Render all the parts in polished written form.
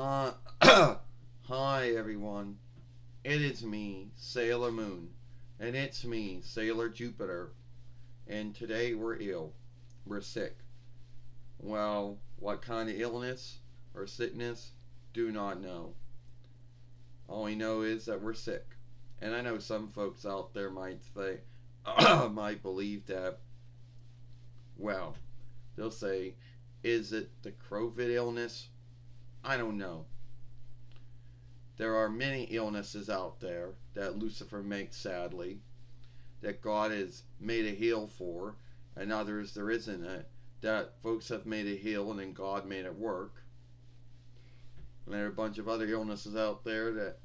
Uh, Hi everyone. It is me, Sailor Moon, and it's me, Sailor Jupiter. And today we're ill. We're sick. Well, what kind of illness or sickness? Do not know. All we know is that we're sick. And I know some folks out there might say, might believe that, well, they'll say, is it the COVID illness? I don't know. There are many illnesses out there that Lucifer makes, sadly, that God has made a heal for, and others there isn't it, that folks have made a heal and then God made it work. And there are a bunch of other illnesses out there that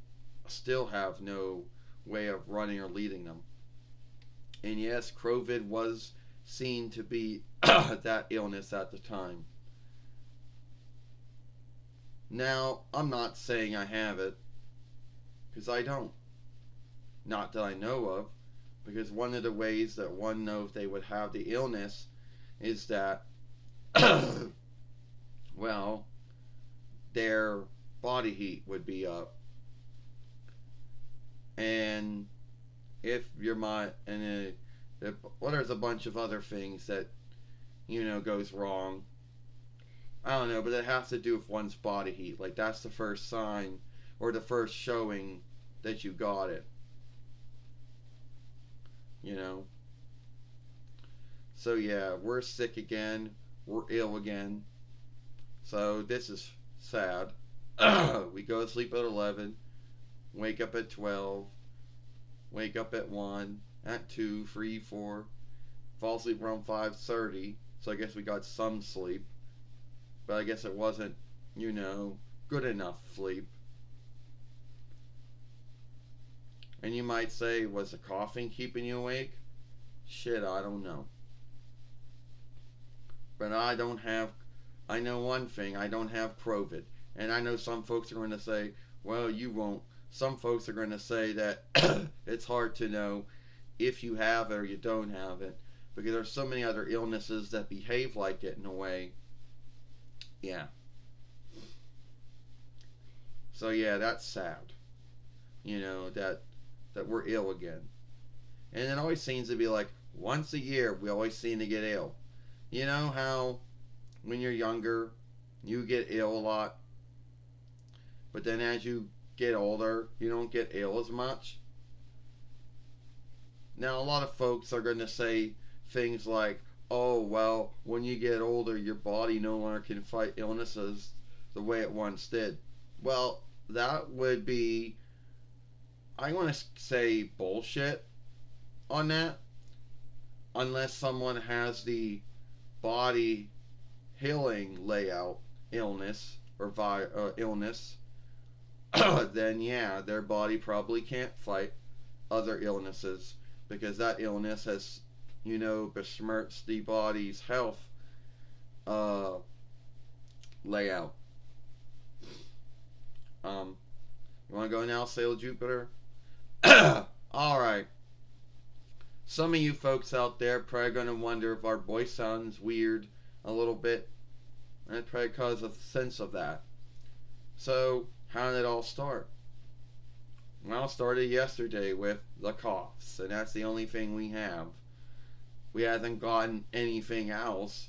still have no way of running or leading them. And yes, COVID was seen to be that illness at the time. Now, I'm not saying I have it, because I don't. Not that I know of, because one of the ways that one knows they would have the illness is that, well, their body heat would be up. And if you're well, there's a bunch of other things that, goes wrong. I don't know, but it has to do with one's body heat. Like, that's the first sign or the first showing that you got it. You know? So, yeah, we're sick again. We're ill again. So, this is sad. We go to sleep at 11, wake up at 12, wake up at 1, at 2, 3, 4, fall asleep around 5:30. So, I guess we got some sleep. But I guess it wasn't, good enough sleep. And you might say, was the coughing keeping you awake? Shit, I don't know. But I know one thing, I don't have COVID. And I know some folks are going to say, well, you won't. Some folks are going to say that it's hard to know if you have it or you don't have it. Because there's so many other illnesses that behave like it in a way. Yeah. So yeah, that's sad. That we're ill again. And it always seems to be like once a year we always seem to get ill. You know how when you're younger you get ill a lot, but then as you get older you don't get ill as much. Now a lot of folks are going to say things like, oh well, when you get older your body no longer can fight illnesses the way it once did. Well, that would be, I want to say, bullshit on that, unless someone has the body healing layout illness or illness. Then yeah, their body probably can't fight other illnesses because that illness has, besmirched the body's health layout. You want to go now, Sailor Jupiter? Alright. Some of you folks out there probably going to wonder if our voice sounds weird a little bit. And it's probably because of the sense of that. So, how did it all start? Well, it started yesterday with the coughs, and that's the only thing we have. We haven't gotten anything else,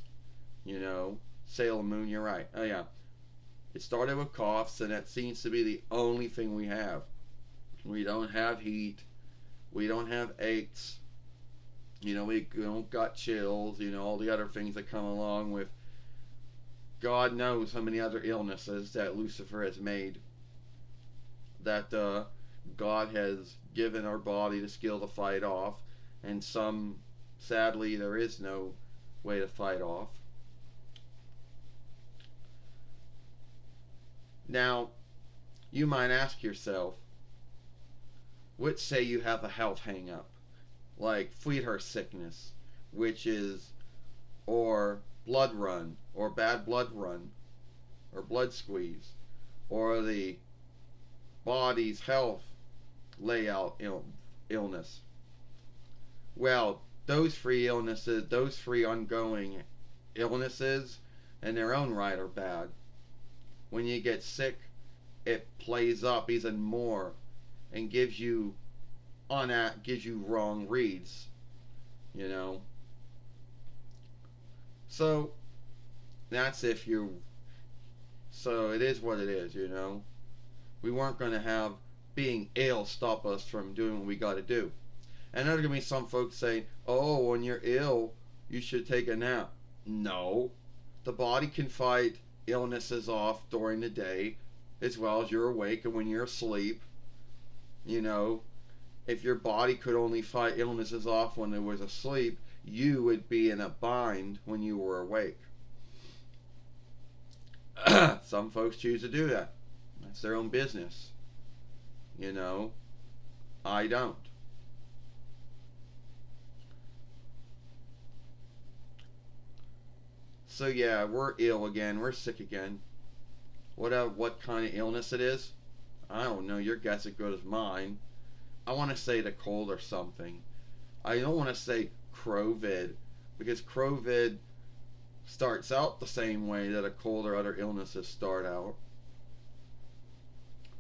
Sailor Moon, you're right. Oh yeah. It started with coughs, and that seems to be the only thing we have. We don't have heat. We don't have aches. We don't got chills. All the other things that come along with God knows how many other illnesses that Lucifer has made. That God has given our body the skill to fight off, and some, sadly, there is no way to fight off. Now, you might ask yourself, let's say you have a health hang up, like Fleeter sickness, which is, or blood run, or bad blood run, or blood squeeze, or the body's health layout illness. Well, those three ongoing illnesses in their own right are bad. When you get sick it plays up even more and gives you wrong reads, you know. So that's if you so it is what it is, you know. We weren't going to have being ill stop us from doing what we got to do. And there's going to be some folks saying, oh, when you're ill, you should take a nap. No. The body can fight illnesses off during the day as well as you're awake and when you're asleep. You know, if your body could only fight illnesses off when it was asleep, you would be in a bind when you were awake. Some folks choose to do that. That's their own business. You know, I don't. So yeah, we're ill again. We're sick again. What kind of illness it is? I don't know. Your guess is as good as mine. I want to say the cold or something. I don't want to say COVID because COVID starts out the same way that a cold or other illnesses start out.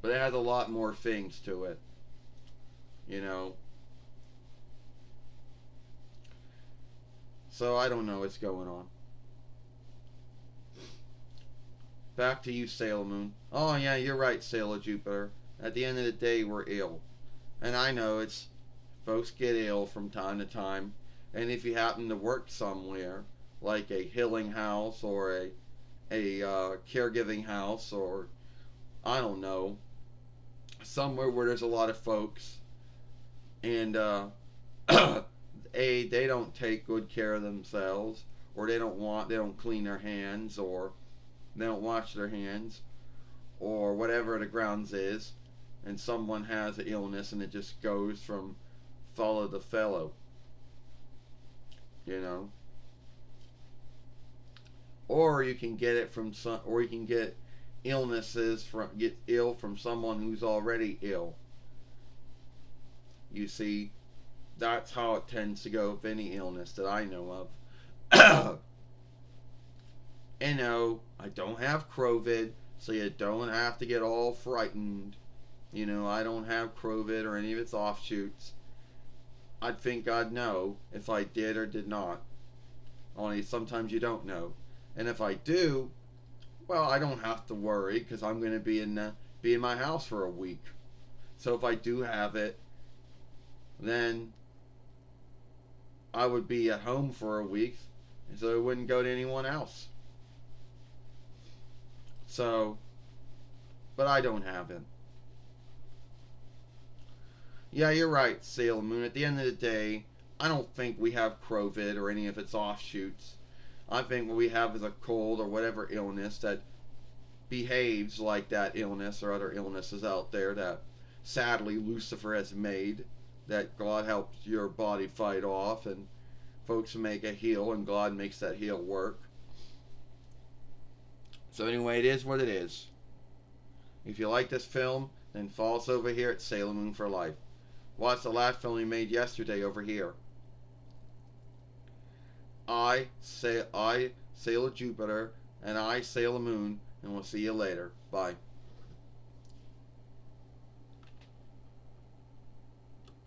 But it has a lot more things to it, you know. So I don't know what's going on. Back to you, Sailor Moon. Oh yeah, you're right, Sailor Jupiter. At the end of the day, we're ill. And I know it's folks get ill from time to time. And if you happen to work somewhere, like a healing house or a caregiving house or I don't know, somewhere where there's a lot of folks and they don't take good care of themselves or they don't clean their hands or they don't wash their hands or whatever the grounds is and someone has an illness and it just goes from fellow to fellow, you know. Or you can get it from some or you can get get ill from someone who's already ill. You see, that's how it tends to go with any illness that I know of. And no, I don't have COVID, so you don't have to get all frightened. You know, I don't have COVID or any of its offshoots. I'd think I'd know if I did or did not. Only sometimes you don't know. And if I do, well, I don't have to worry because I'm going to be in my house for a week. So if I do have it, then I would be at home for a week, so it wouldn't go to anyone else. So, but I don't have it. Yeah, you're right, Sailor Moon. At the end of the day, I don't think we have COVID or any of its offshoots. I think what we have is a cold or whatever illness that behaves like that illness or other illnesses out there that sadly Lucifer has made that God helps your body fight off and folks make a heal and God makes that heal work. So anyway, it is what it is. If you like this film, then follow us over here at Sailor Moon for Life. Watch the last film we made yesterday over here. I Sailor Jupiter and I Sailor Moon, and we'll see you later. Bye.